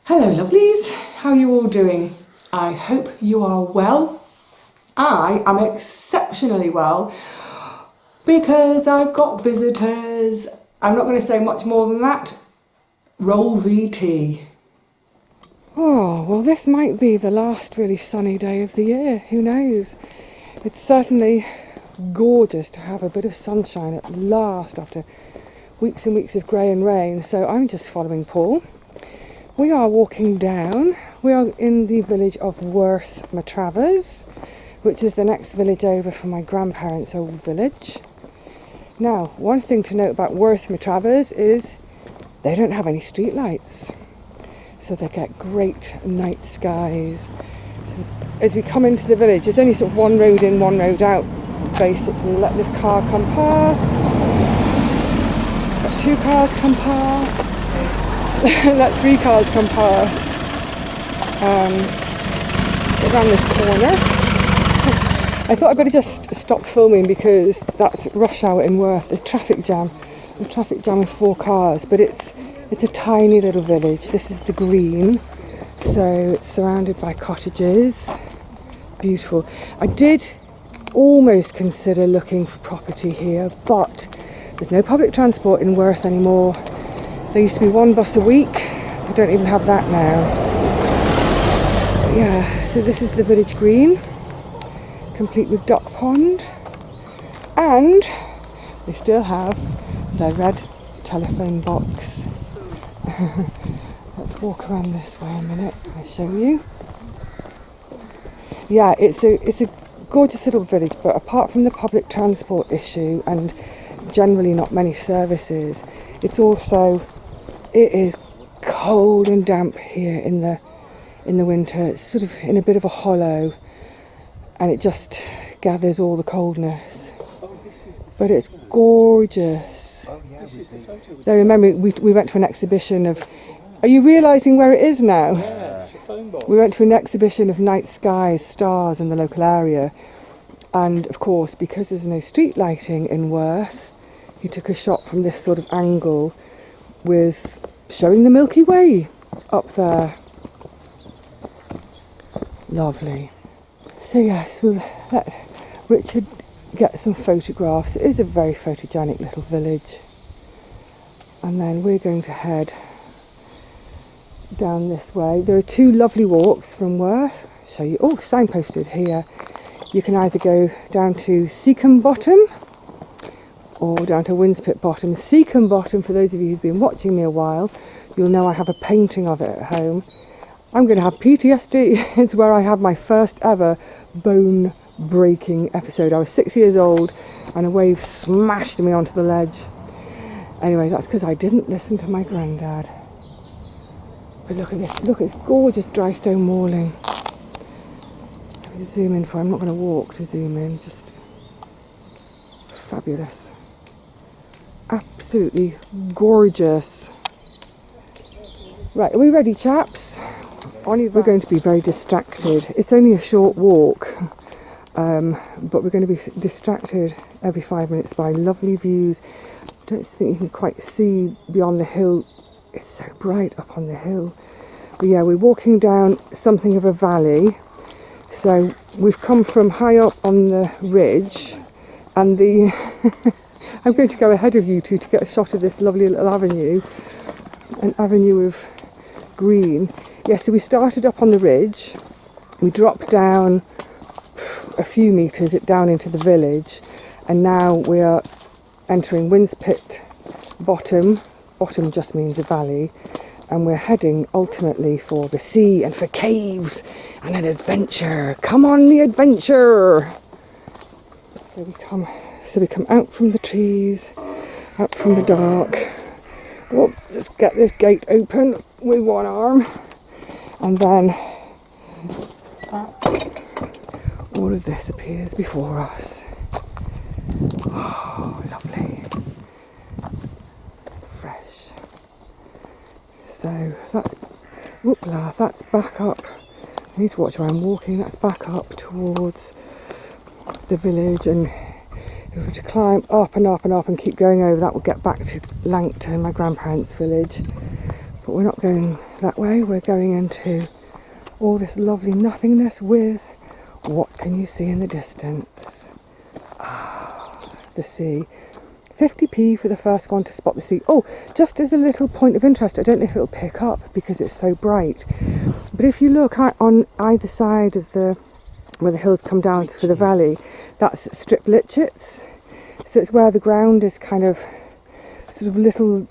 Hello lovelies, how are you all doing? I hope you are well. I am exceptionally well because I've got visitors. I'm not going to say much more than that. Roll VT. Oh, well this might be the last really sunny day of the year, who knows? It's certainly gorgeous to have a bit of sunshine at last after weeks and weeks of grey and rain, so I'm just following Paul. We are walking down. We are in the village of Worth Matravers, which is the next village over from my grandparents' old village. Now, one thing to note about Worth Matravers is they don't have any street lights, so they get great night skies. So as we come into the village, there's only sort of one road in, one road out, basically. Let this car come past. Let two cars come past. Let three cars come past. Let's go around this corner. I thought I'd better just stop filming because that's rush hour in Worth. There's traffic jam. A traffic jam with 4 cars, but it's a tiny little village. This is the green, so it's surrounded by cottages. Beautiful. I did almost consider looking for property here, but there's no public transport in Worth anymore. There used to be 1 bus a week. I don't even have that now. But yeah, so this is the village green, complete with duck pond, and they still have their red telephone box. Let's walk around this way a minute. I'll show you. Yeah, it's a gorgeous little village, but apart from the public transport issue and generally not many services, it is cold and damp here in the winter. It's sort of in a bit of a hollow, and it just gathers all the coldness. But it's gorgeous. Now remember, we went to an exhibition of... Are you realising where it is now? Yeah, it's a phone box. We went to an exhibition of night skies, stars in the local area. And of course, because there's no street lighting in Worth, he took a shot from this sort of angle with showing the Milky Way up there. Lovely. So yes, we'll let Richard get some photographs. It is a very photogenic little village. And then we're going to head down this way. There are 2 lovely walks from Worth. I'll show you. Oh, signposted here. You can either go down to Seacombe Bottom or down to Winspit Bottom. Seacombe Bottom, for those of you who've been watching me a while, you'll know I have a painting of it at home. I'm going to have PTSD. It's where I had my first ever bone-breaking episode. I was 6 years old and a wave smashed me onto the ledge. Anyway, that's because I didn't listen to my granddad. But look at this. Look at this gorgeous dry stone walling. Let me zoom in for... I'm not going to walk to zoom in. Just fabulous. Absolutely gorgeous. Right, are we ready, chaps? We're going to be very distracted. It's only a short walk, but we're going to be distracted every 5 minutes by lovely views. I don't think you can quite see beyond the hill. It's so bright up on the hill. But yeah, we're walking down something of a valley. So we've come from high up on the ridge, and the I'm going to go ahead of you two to get a shot of this lovely little avenue, an avenue of green. Yeah, so we started up on the ridge, we dropped down a few metres down into the village, and now we are entering Winspit Bottom. Bottom just means a valley, and we're heading ultimately for the sea and for caves and an adventure. Come on, the adventure! So we come out from the trees, out from the dark. We'll just get this gate open with one arm, and then all of this appears before us. Oh, lovely. Fresh. So that's back up. I need to watch where I'm walking. That's back up towards the village, and if we were to climb up and up and up and keep going over, that will get back to Langton, my grandparents' village. But we're not going that way. We're going into all this lovely nothingness with, what can you see in the distance? Ah, the sea. 50p for the first one to spot the sea. Oh, just as a little point of interest, I don't know if it'll pick up because it's so bright, but if you look on either side of where the hills come down for the valley, that's strip litchets. So it's where the ground is kind of sort of little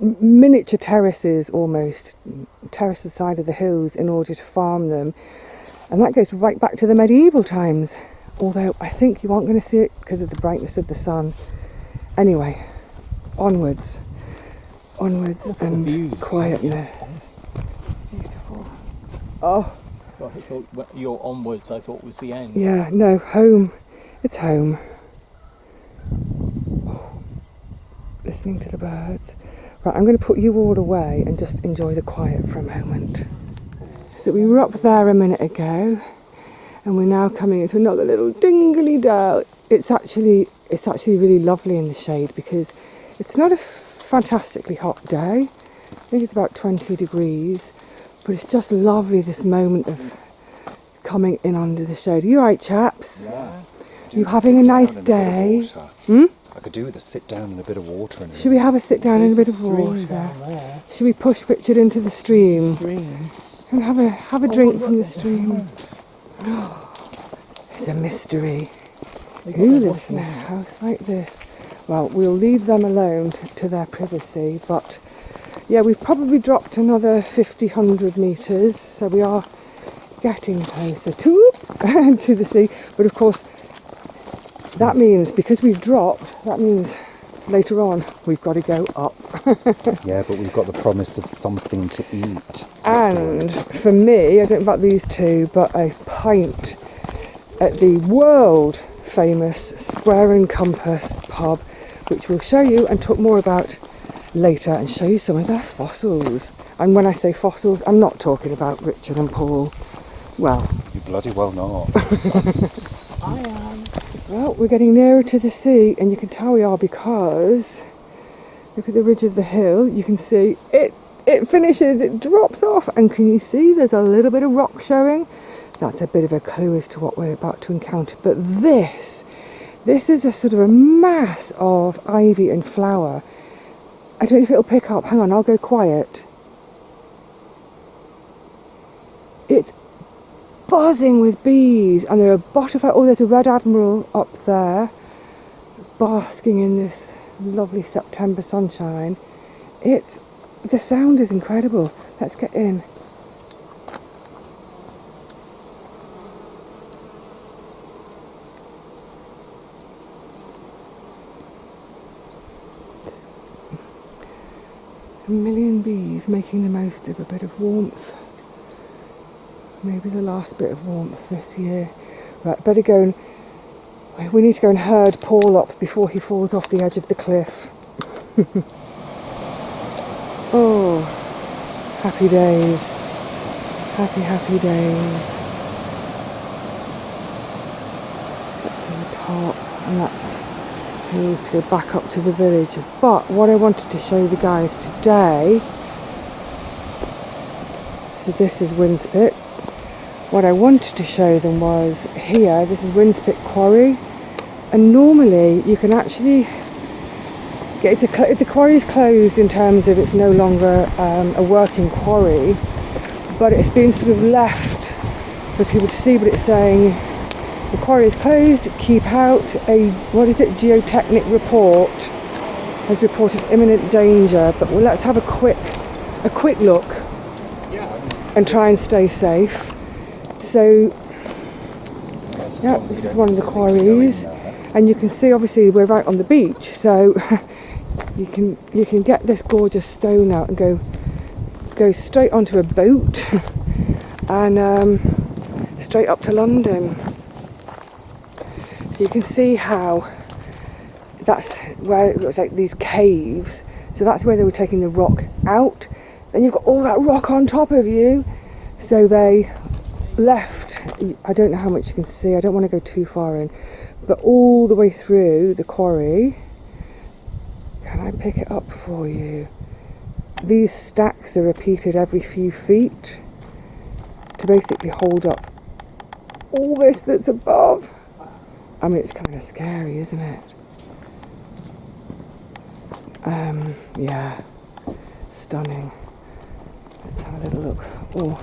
miniature terraces, almost terrace the side of the hills in order to farm them, and that goes right back to the medieval times, although I think you aren't going to see it because of the brightness of the sun. Anyway, onwards and quietness. Beautiful. Oh, I thought your onwards I thought was the end. Yeah, no, home. It's home. Listening to the birds. Right, I'm going to put you all away and just enjoy the quiet for a moment. So we were up there a minute ago, and we're now coming into another little dingly dell. It's actually really lovely in the shade because it's not a fantastically hot day. I think it's about 20 degrees, but it's just lovely, this moment of coming in under the shade. Are you alright, chaps? Yeah. You having a nice day? I could do with a sit down and a bit of water. Should we have a sit down and a bit of water? Should we push Richard into the stream? And have a drink from the stream? It's a mystery. Who lives in a house like this? Well, we'll leave them alone to their privacy, but yeah, we've probably dropped another 100 metres, so we are getting closer to the sea. But of course, that means, because we've dropped, that means later on we've got to go up. Yeah, but we've got the promise of something to eat. And for me, I don't know about these two, but a pint at the world famous Square and Compass pub, which we'll show you and talk more about later, and show you some of their fossils. And when I say fossils, I'm not talking about Richard and Paul. Well, you bloody well not. I am. Well, we're getting nearer to the sea, and you can tell we are because look at the ridge of the hill. You can see it finishes, it drops off, and can you see there's a little bit of rock showing? That's a bit of a clue as to what we're about to encounter. But this is a sort of a mass of ivy and flower. I don't know if it'll pick up. Hang on, I'll go quiet. It's buzzing with bees, and there are butterflies. Oh, there's a red admiral up there, basking in this lovely September sunshine. The sound is incredible. Let's get in. Just a million bees making the most of a bit of warmth. Maybe the last bit of warmth this year. Right, better go and we need to go and herd Paul up before he falls off the edge of the cliff. Oh, happy days. Happy days. Up to the top, and that's hills to go back up to the village. But what I wanted to show the guys today, so this is Winspit. What I wanted to show them was here, this is Winspit Quarry, and normally you can actually get the quarry is closed in terms of it's no longer a working quarry, but it's been sort of left for people to see. But it's saying the quarry is closed, keep out. A geotechnic report has reported imminent danger. But let's have a quick look and try and stay safe. So yeah, this is one of the quarries, and you can see obviously we're right on the beach, so you can get this gorgeous stone out and go straight onto a boat and straight up to London. So you can see how that's where it looks like these caves. So that's where they were taking the rock out. Then you've got all that rock on top of you. So they left, I don't know how much you can see, I don't want to go too far in, but all the way through the quarry. Can I pick it up for you? these stacks are repeated every few feet to basically hold up all this that's above. I mean, it's kind of scary, isn't it? Yeah, stunning. Let's have a little look. Oh,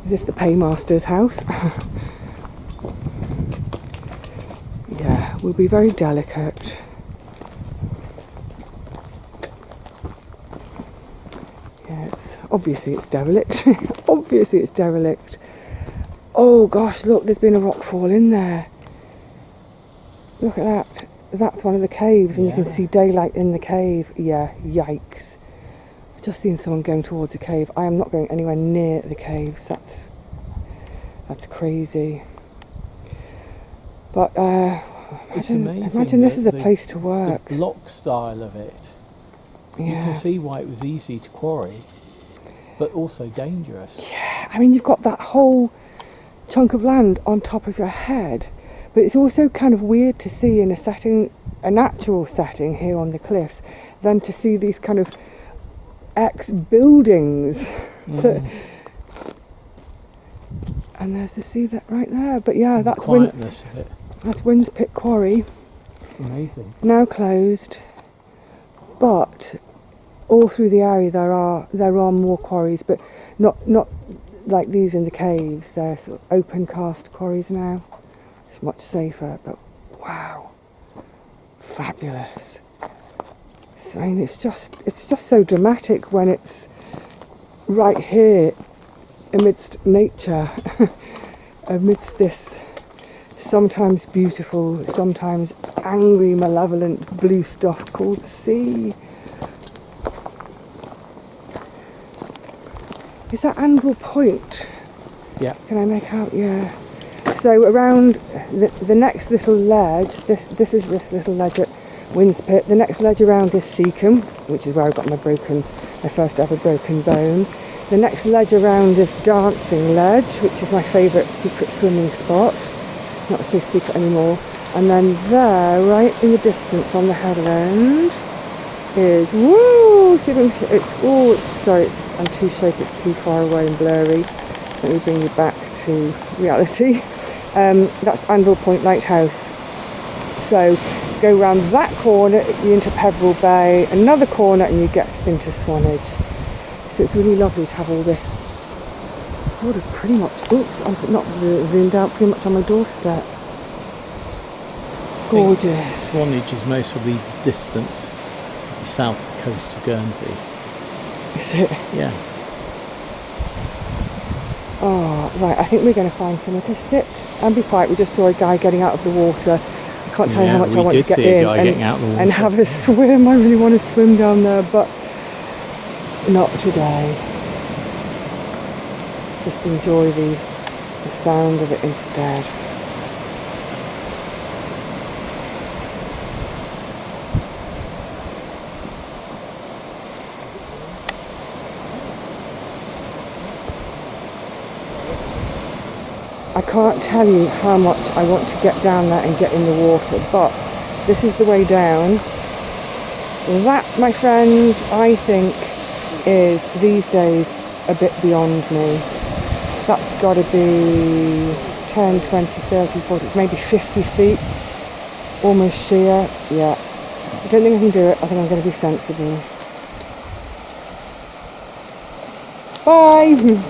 is this the paymaster's house? Yeah, we'll be very delicate. Yeah, obviously it's derelict. Obviously it's derelict. Oh gosh, look, there's been a rock fall in there. Look at that. That's one of the caves, and you can see daylight in the cave. Yeah, yikes. I've just seen someone going towards a cave. I am not going anywhere near the caves. That's crazy. But imagine this is a place to work. The block style of it. Yeah. You can see why it was easy to quarry, but also dangerous. Yeah, I mean, you've got that whole chunk of land on top of your head, but it's also kind of weird to see in a natural setting here on the cliffs, than to see these kind of ex-buildings. And there's the sea that right there. But yeah, that's Winspit Quarry. Amazing. Now closed, but all through the area there are more quarries, but not like these in the caves. They're sort of open cast quarries now. It's much safer, but wow, fabulous. So, I mean, it's just so dramatic when it's right here amidst nature, amidst this sometimes beautiful, sometimes angry, malevolent blue stuff called sea. Is that Anvil Point? Yeah. Can I make out? Yeah. So around the next little ledge, this is this little ledge at Winspit. The next ledge around is Seacombe, which is where I got my first ever broken bone. The next ledge around is Dancing Ledge, which is my favourite secret swimming spot. Not so secret anymore. And then there, right in the distance on the headland, is I'm too shaky, it's too far away and blurry. Let me bring you back to reality. That's Anvil Point Lighthouse. So go round that corner, you're into Peveril Bay, another corner and you get into Swanage. So it's really lovely to have all this sort of pretty much, I'm not zoomed out, pretty much on my doorstep. Gorgeous. Swanage is most of the distance the south coast of Guernsey. Is it? Yeah. Oh, right, I think we're going to find somewhere to sit and be quiet. We just saw a guy getting out of the water. I can't tell you how much I want to get in and have a swim. I really want to swim down there, but not today. Just enjoy the sound of it instead. I can't tell you how much I want to get down there and get in the water, but this is the way down. That, my friends, I think is these days a bit beyond me. That's got to be 10, 20, 30, 40, maybe 50 feet, almost sheer. Yeah, I don't think I can do it. I think I'm going to be sensible. Bye!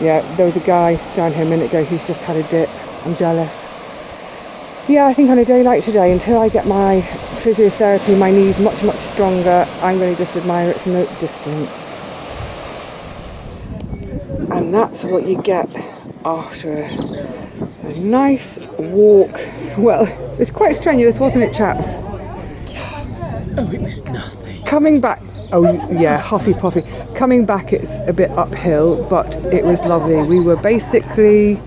Yeah, there was a guy down here a minute ago who's just had a dip. I'm jealous. Yeah, I think on a day like today, until I get my physiotherapy, my knees much, much stronger, I'm going to just admire it from a distance. And that's what you get after a nice walk. Well, it's quite strenuous, wasn't it, chaps? Oh, it was nothing. Coming back, oh yeah, huffy puffy. Coming back, it's a bit uphill, but it was lovely. We were basically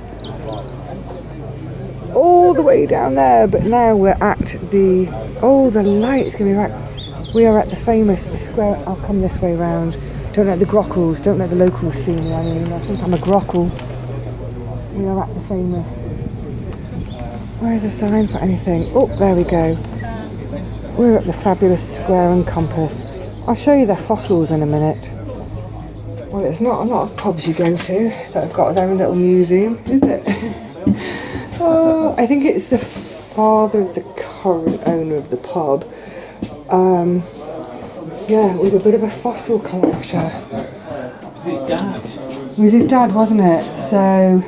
all the way down there, but now we're at the light is going to be right. We are at the famous square. I'll come this way round. Don't let the grockles, don't let the locals see me. I mean, I think I'm a grockle. We are at the famous. Where's a sign for anything? Oh, there we go. We're at the fabulous Square and Compass. I'll show you their fossils in a minute. Well, it's not a lot of pubs you go to that have got their own little museums, is it? Oh, I think it's the father of the current owner of the pub. Yeah, was a bit of a fossil collector. It was his dad. It was his dad, wasn't it? So,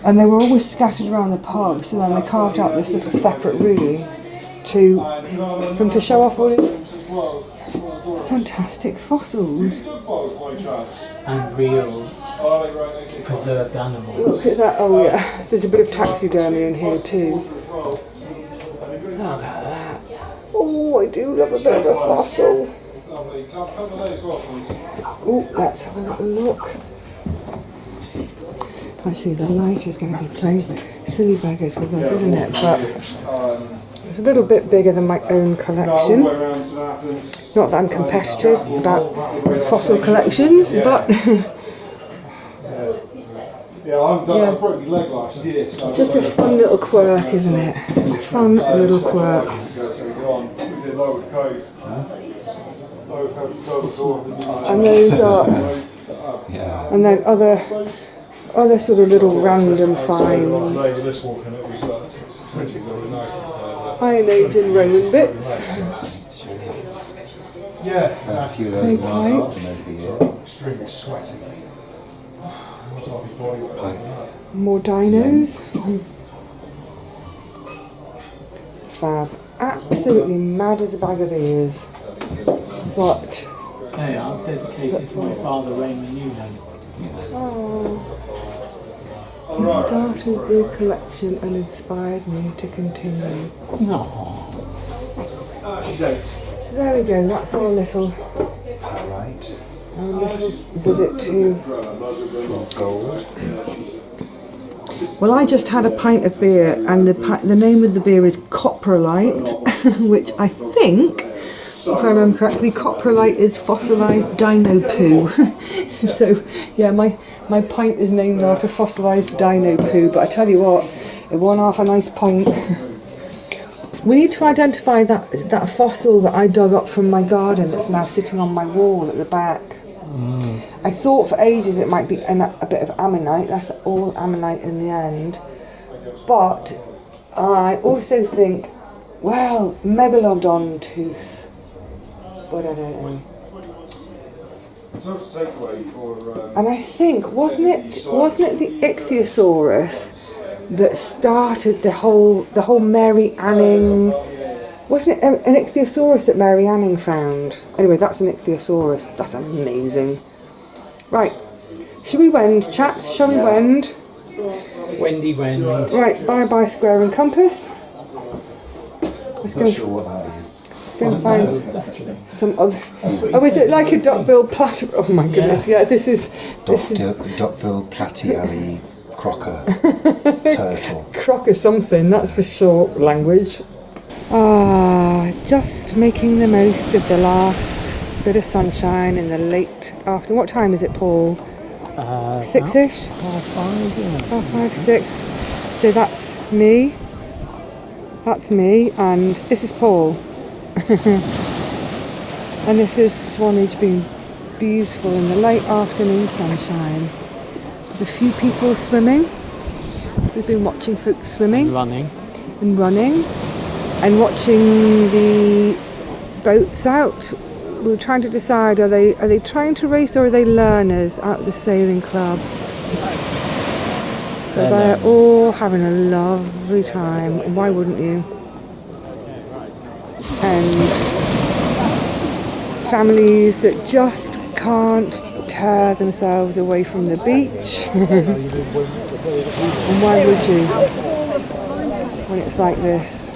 and they were always scattered around the pub, so then they carved out this little separate room for him to show off all his fantastic fossils. And real preserved animals. Look at that, oh yeah, there's a bit of taxidermy in here too. Look at that. Oh, I do love a bit of a fossil. Oh, let's have a little look. Actually, the light is going to be playing silly beggars with us, isn't it? But it's a little bit bigger than my own collection. Not that I'm competitive about fossil collections, but yeah, just a fun little quirk, isn't it? A fun little quirk. And those are, and then other sort of little random finds. Iron Age and Roman bits. A few of those over the years. More dinos. Fab. Absolutely mad as a bag of ears. But They are dedicated to my father, Raymond Newman. oh, he started with collection and inspired me to continue. No. So there we go, that's our little Pyrite. visit to. Fool's gold. Well, I just had a pint of beer, and the name of the beer is Coprolite, which I think, if I remember correctly, Coprolite is fossilised dino poo. So, yeah, my pint is named after fossilised dino poo, but I tell you what, it won half a nice pint. We need to identify that fossil that I dug up from my garden that's now sitting on my wall at the back. I thought for ages it might be a bit of ammonite. That's all ammonite in the end. But I also think, well, megalodon tooth. But I don't know. And I think, wasn't it the Ichthyosaurus that started the whole Mary Anning? Wasn't it an Ichthyosaurus that Mary Anning found? Anyway, that's an Ichthyosaurus. That's amazing. Right, shall we wend, chaps? Shall we wend? Wendy Wend. Right, bye square and compass. Let's go. Not sure what that is. Let's go and find Actually. some other. That's what Oh, you is it said. like a duck-billed platypus? Oh my goodness! Yeah, this is Duckbill Platyally Crocker Turtle. crocker something. That's for short language. Just making the most of the last bit of sunshine in the late afternoon. What time is it, Paul? 6ish? Half 5, yeah. Half 5, 6. So that's me. That's me, and this is Paul. And this is Swanage being beautiful in the late afternoon sunshine. There's a few people swimming. We've been watching folks swimming Running. and running and watching the boats out. We were trying to decide, are they trying to race or are they learners at the sailing club? But they're all having a lovely time. Why wouldn't you? And families that just can't tear themselves away from the beach. And why would you when it's like this?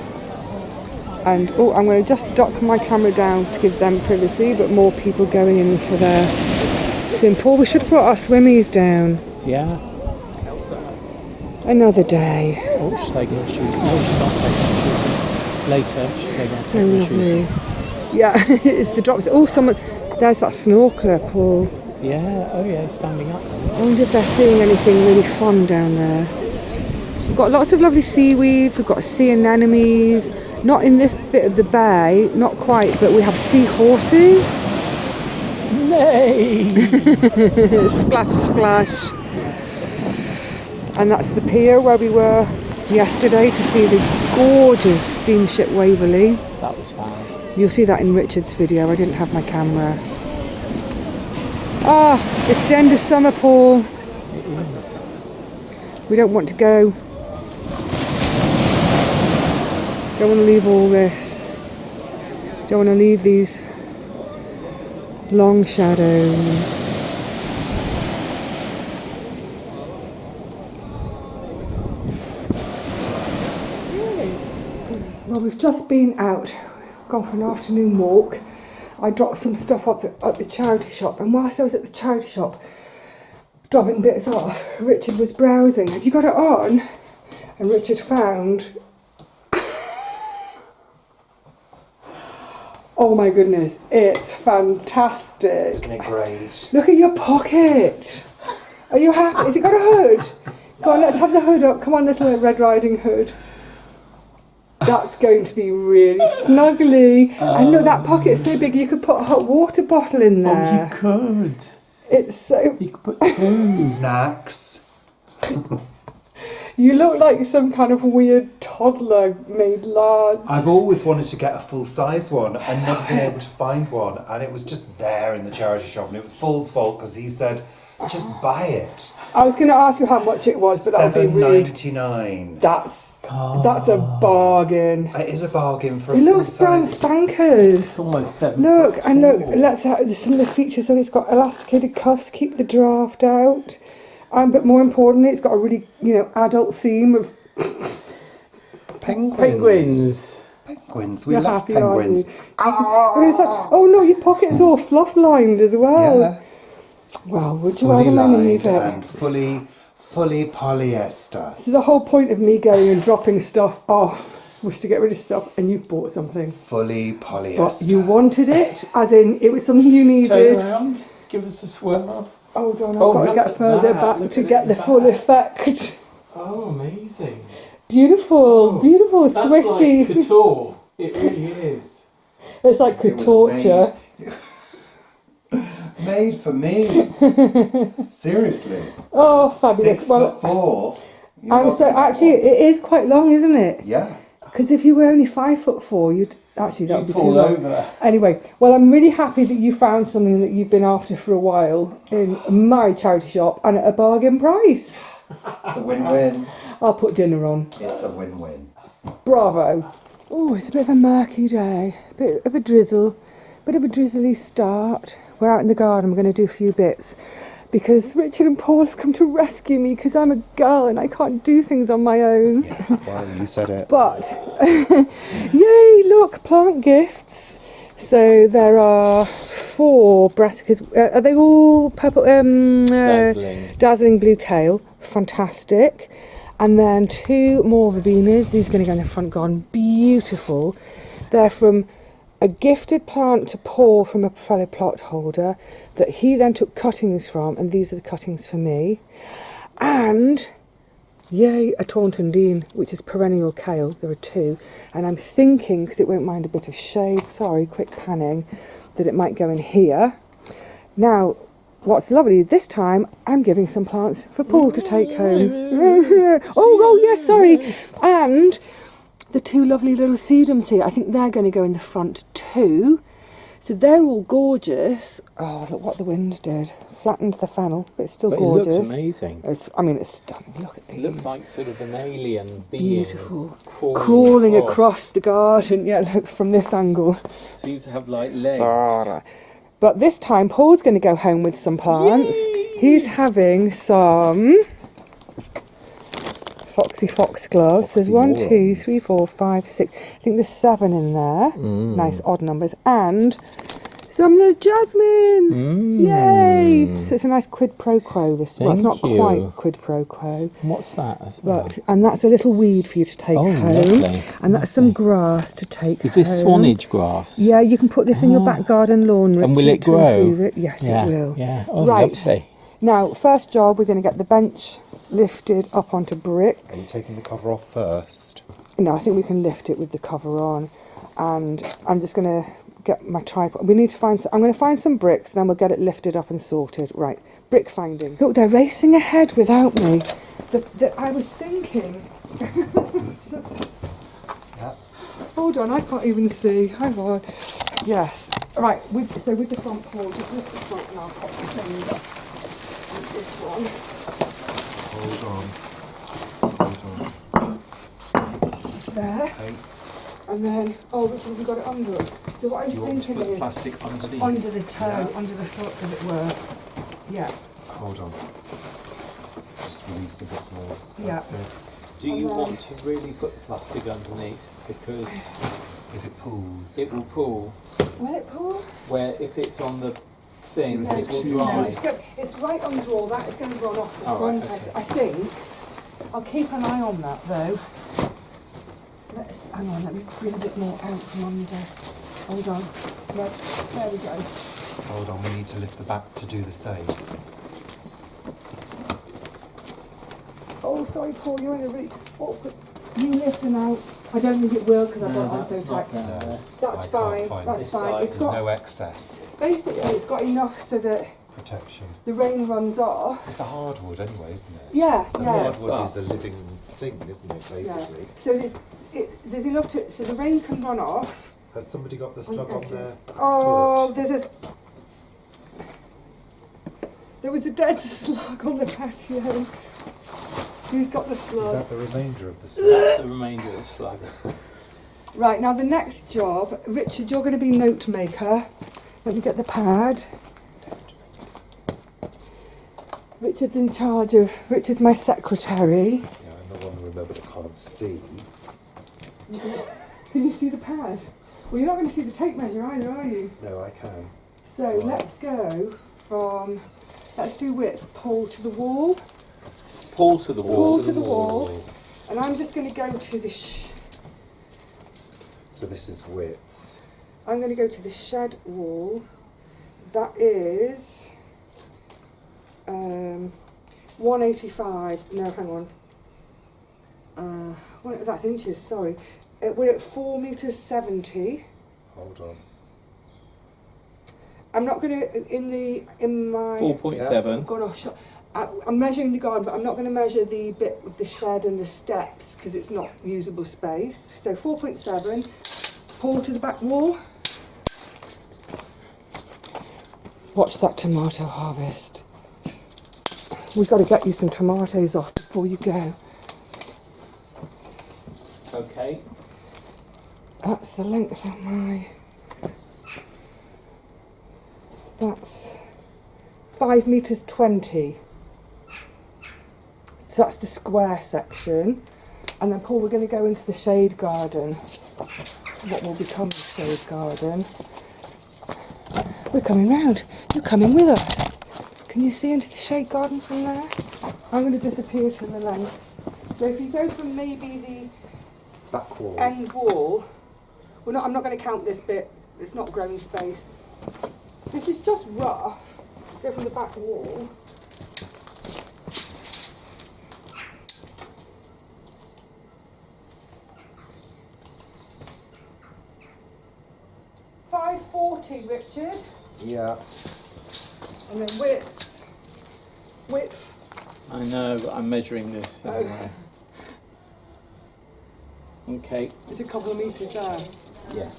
And I'm going to just dock my camera down to give them privacy, but more people going in for their swim. Paul, we should have brought our swimmies down. Yeah. Another day. Oh, she's taking her shoes. No, she's not taking her shoes. Later, she's taking So her lovely. shoes. Yeah, it's the drops. Oh, there's that snorkeler, Paul. Yeah, oh yeah, standing up. I wonder if they're seeing anything really fun down there. We've got lots of lovely seaweeds, we've got sea anemones, Not in this bit of the bay, not quite, but we have seahorses. Nay! Splash, splash. And that's the pier where we were yesterday to see the gorgeous steamship Waverley. That was fast. You'll see that in Richard's video. I didn't have my camera. Ah, it's the end of summer, Paul. It is. We don't want to go. Don't want to leave all this. Don't want to leave these long shadows. Well, we've just been out, gone for an afternoon walk. I dropped some stuff off at the charity shop, and whilst I was at the charity shop dropping bits off, Richard was browsing. Have you got it on? And Richard found... Oh my goodness, it's fantastic. Isn't it great? Look at your pocket. Are you happy? Has it got a hood? Go on, let's have the hood up. Come on, little Red Riding Hood. That's going to be really snuggly. And look, that pocket's so big you could put a hot water bottle in there. Oh, you could. It's so... You could put two. Snacks. You look like some kind of weird toddler made large. I've always wanted to get a full-size one and never been able to find one. And it was just there in the charity shop. And it was Paul's fault because he said, just buy it. I was going to ask you how much it was, but that would be rude. $7.99. That's a bargain. It is a bargain for It a looks brand full-size. spankers. It's almost 7 Look, foot and look, tall. let's have some of the features. So it's got elasticated cuffs, keep the draft out. But more importantly, it's got a really, adult theme of Penguins. Penguins. We You're love happy, aren't penguins. you? And it's like, oh no, your pocket's all fluff lined as well. Yeah. Well, would you Fully rather me leave lined it? and fully polyester. So the whole point of me going and dropping stuff off was to get rid of stuff, and you bought something. Fully But polyester. you wanted it, as in it was something you needed. Turn around, give us a swirl. Hold on, I've Oh, got to look get at further that, back look to at get it the back. full effect. Oh, amazing. Beautiful, beautiful, That's swishy. like couture. It really is. It's like It was torture. Made for me. Seriously. Oh, fabulous. 6'4". I'm so actually it is quite long, isn't it? Yeah. Because if you were only 5'4", you'd actually that would be too Fall long. over. Anyway, well, I'm really happy that you found something that you've been after for a while in my charity shop and at a bargain price. It's a win-win. I'll put dinner on. It's a win-win. Bravo. Oh, it's a bit of a murky day, a bit of a drizzle, bit of a drizzly start. We're out in the garden, we're going to do a few bits because Richard and Paul have come to rescue me because I'm a girl and I can't do things on my own. Yeah, well, you said it. But, yay, look, plant gifts. So there are 4 brassicas. Are they all purple? Dazzling blue kale. Fantastic. And then 2 more verbenas. These are going to go in the front garden. Beautiful. They're from a gifted plant to Paul from a fellow plot holder that he then took cuttings from, and these are the cuttings for me. And, yay, a Taunton Dean, which is perennial kale. There are 2. And I'm thinking, because it won't mind a bit of shade, sorry, quick panning, that it might go in here. Now, what's lovely, this time I'm giving some plants for Paul to take home. oh, yes, sorry. And the 2 lovely little sedums here, I think they're going to go in the front too. So they're all gorgeous. Oh, look what the wind did. Flattened the fennel, but it's still gorgeous. It looks amazing. It's stunning. Look at these. It looks like sort of an alien being. Beautiful. Crawling across the garden. Yeah, look, from this angle. Seems to have like legs. But this time, Paul's going to go home with some plants. Yay! He's having some Foxy Foxgloves. There's 1, 2, 3, 4, 5, 6. I think there's 7 in there. Nice odd numbers. And some little jasmine. Yay! So it's a nice quid pro quo this time. Well, it's not Thank you. quite quid pro quo. What's that? And that's a little weed for you to take home. Lovely. And that's some grass to take home. Is this Swanage grass? Yeah, you can put this in your back garden lawn, Richard, And will it to grow? improve it. Yes, Yeah, it will. yeah. Oh, Right. lovely. Now, first job, we're going to get the bench lifted up onto Are you bricks. taking the cover off first? No, I think we can lift it with the cover on. And I'm just going to get my tripod. We need to find. I'm going to find some bricks, then we'll get it lifted up and sorted. Right, brick finding. Look, they're racing ahead without me. I was thinking. Just, Yeah. hold on, I can't even see. Hang on. Yes. Right. So with the front wall, just lift the front, and I'll pop the thing with this one. Hold on. There. Okay. And then, oh, which one have we got it under? So what I was You want to thinking put is plastic underneath? under the toe, Yeah. under the foot, as it were. Yeah. Hold on. Just release a bit more. Yeah. That's it. Do you And then- want to really put the plastic underneath? Because If it pulls. it will pull. Will it pull? Where if it's on the thing, No, it will too dry. it's right under all that. It's going to run off the Oh, front. right, okay. I think. I'll keep an eye on that though. Hang on, let me bring a bit more out from under. Hold on. Right, there we go. Hold on, we need to lift the back to do the same. Oh, sorry, Paul, you're in a really awkward. You lifting out. I don't think it will because I've got it on so tight. down No. there. That's I can't fine. find That's this fine. side. It's There's got no excess basically it's got enough so that protection. the rain runs off. It's a hardwood anyway, isn't it? Yeah, So yeah. hardwood is a living thing, isn't it, basically? Yeah. So there's enough to so the rain can run off. Has somebody got the On slug the on edges. their Oh, foot? there was a dead slug on the patio. Who's got the Is slug? that the remainder of the slug? That's the remainder of the slug. Right, now the next job, Richard, you're going to be note maker. Let me get the pad. Richard's in charge of. Richard's my secretary. Yeah, I'm the one who remembered I can't see. Can you see the pad? Well, you're not going to see the tape measure either, are you? No, I can. So Right. let's go from. Let's do width. Pole to the wall. Pull to the wall. Pull to the wall. And I'm just going to go to the. So this is width. I'm going to go to the shed wall. That is 185. No, hang on. That's inches. Sorry. We're at 4 meters 70. Hold on. I'm not going to in my. 4.7. God, oh, I'm measuring the garden, but I'm not going to measure the bit of the shed and the steps because it's not usable space. So 4.7. Pull to the back wall. Watch that tomato harvest. We've got to get you some tomatoes off before you go. Okay. That's the length of my. That's 5 meters 20. So that's the square section. And then, Paul, we're going to go into the shade garden. What will become the shade garden. We're coming round. You're coming with us. Can you see into the shade garden from there? I'm going to disappear to the length. So if you go from maybe the Back wall. end wall, I'm not going to count this bit. It's not growing space. This is just rough. Go from the back wall. $5.40, Richard. Yeah. And then width. I know, but I'm measuring this anyway. Okay. It's a couple of metres there. Yeah.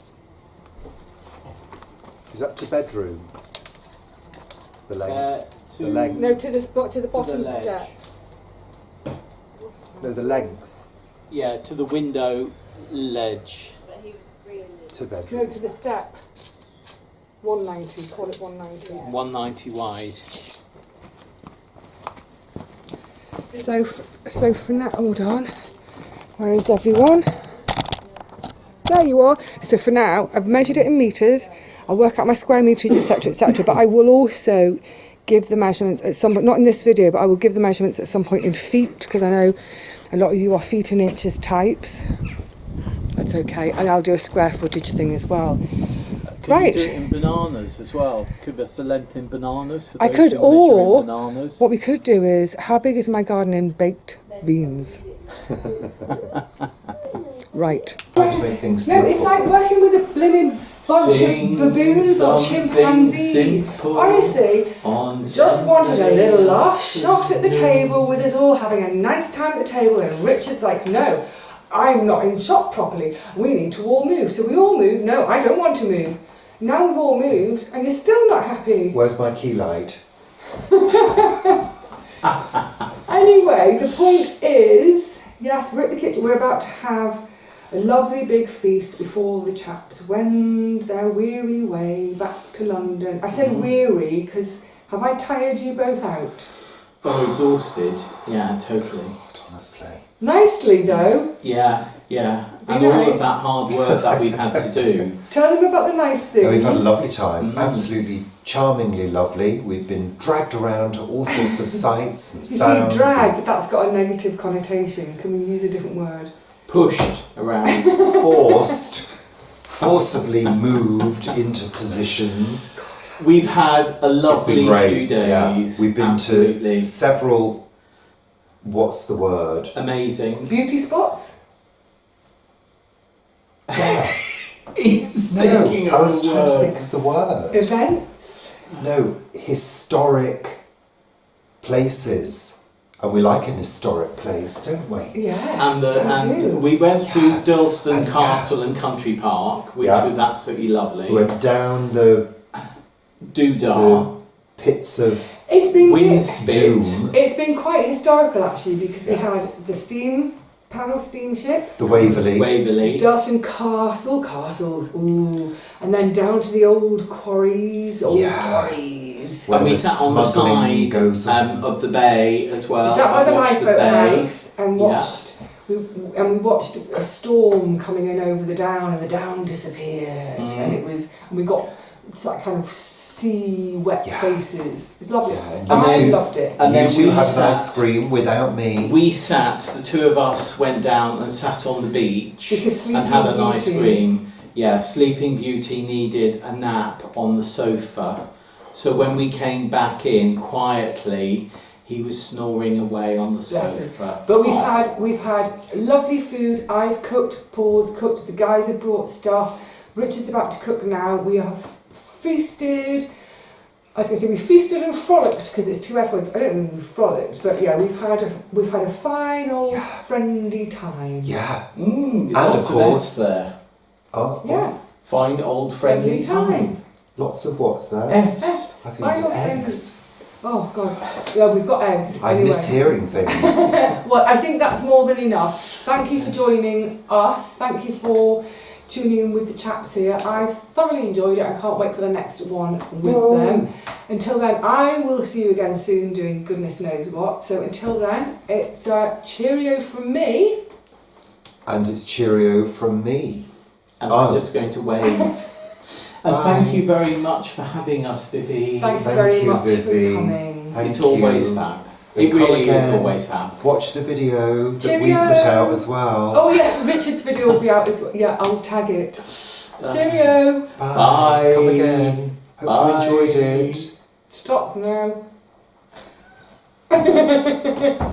Is that to bedroom? The length? To The length? No, to the bottom ledge. step. No, the length. Yeah, to the window ledge. To No, bedroom. to the step. 190. Call it 190. 190 wide. So for now, hold on. Where is everyone? There you are. So for now, I've measured it in metres. I'll work out my square meterage, etc. But I will also give the measurements at some point, not in this video, but I will give the measurements at some point in feet, because I know a lot of you are feet and inches types. That's okay. And I'll do a square footage thing as well. Could Right. you do it in bananas as well? Give us the length in bananas for I those could, who measure or in bananas. what we could do is, how big is my garden in baked beans? Right. Try to make things No, simple. it's like working with a blimmin' bunch Sing of baboons or something chimpanzees. simple Honestly, on just wanted a little last shot at the Sunday. table with us all having a nice time at the table, and Richard's like, no, I'm not in shot properly. We need to all move. So we all move. No, I don't want to move. Now we've all moved, and you're still not happy. Where's my key light? Anyway, the point is, yes, we're at the kitchen. We're about to have a lovely big feast before the chaps wend their weary way back to London. I say weary because have I tired you both out? Oh, exhausted. Yeah, totally. God, honestly. Nicely though. Yeah. Be And all nice. of that hard work that we've had to do. Tell them about the nice things. And we've had a lovely time, Mm. absolutely charmingly lovely. We've been dragged around to all sorts of sights and You sounds. see, drag, that's got a negative connotation. Can we use a different word? Pushed around. Forcibly moved into positions. We've had a It's lovely been great. few days. Yeah. We've been Absolutely. to several, what's the word? Amazing. Beauty spots? He's No, thinking I of was the trying to word. think of the word. Events? No, historic places. And we like an historic place, don't we? Yes, And, I do. we went to Yeah. Dorset And Castle and Country Park, which Yeah. was absolutely lovely. We went down the Doodah. pits of It's been Winspit. doom, It's been quite historical actually because we had the steam paddle steamship, the Waverley. Waverley. Dorset castles, ooh, and then down to the old quarries, Where And we the sat on the smuggling side goes on. of the bay as well. We sat by the Watched lifeboat bay. house and watched. We watched a storm coming in over the down, and the down disappeared, and we got that kind of sea wet Yeah. faces. It was lovely. Yeah, and I you two- loved it. And you then two we had an sat- ice cream without me. We sat, the two of us went down and sat on the beach Because Sleeping and had an Beauty, ice cream. Yeah, Sleeping Beauty needed a nap on the sofa. So when we came back in quietly, he was snoring away on the Bless him. sofa. But Oh. we've had lovely food. I've cooked, Paul's cooked, the guys have brought stuff. Richard's about to cook now. We have feasted. I was going to say we feasted and frolicked because it's two F words. I don't mean we frolicked, but yeah, we've had a fine old friendly time. Yeah. And of course- F's there. Oh, Yeah, Fine old friendly time. lots of what's there? F's. I think it's Fine old eggs. Oh god, yeah, we've got eggs. I anyway. miss hearing things. Well, I think that's more than enough. Thank you for joining us. Thank you for tuning in with the chaps here. I've thoroughly enjoyed it. I can't wait for the next one with them. Until then, I will see you again soon doing goodness knows what. So until then, it's cheerio from me. And it's cheerio from me. And I'm Us. just going to wave. And Bye. thank you very much for having us, Vivi. Thank you Thank very you, much Vivi. for coming. Thank It's you. always fab. And It come really is again. always fab. Watch the video that we Cheerio. put out as well. Oh yes, Richard's video will be out as well. Yeah, I'll tag it. Cheerio. Bye. Bye. Come again. Hope Bye. you enjoyed it. Stop now.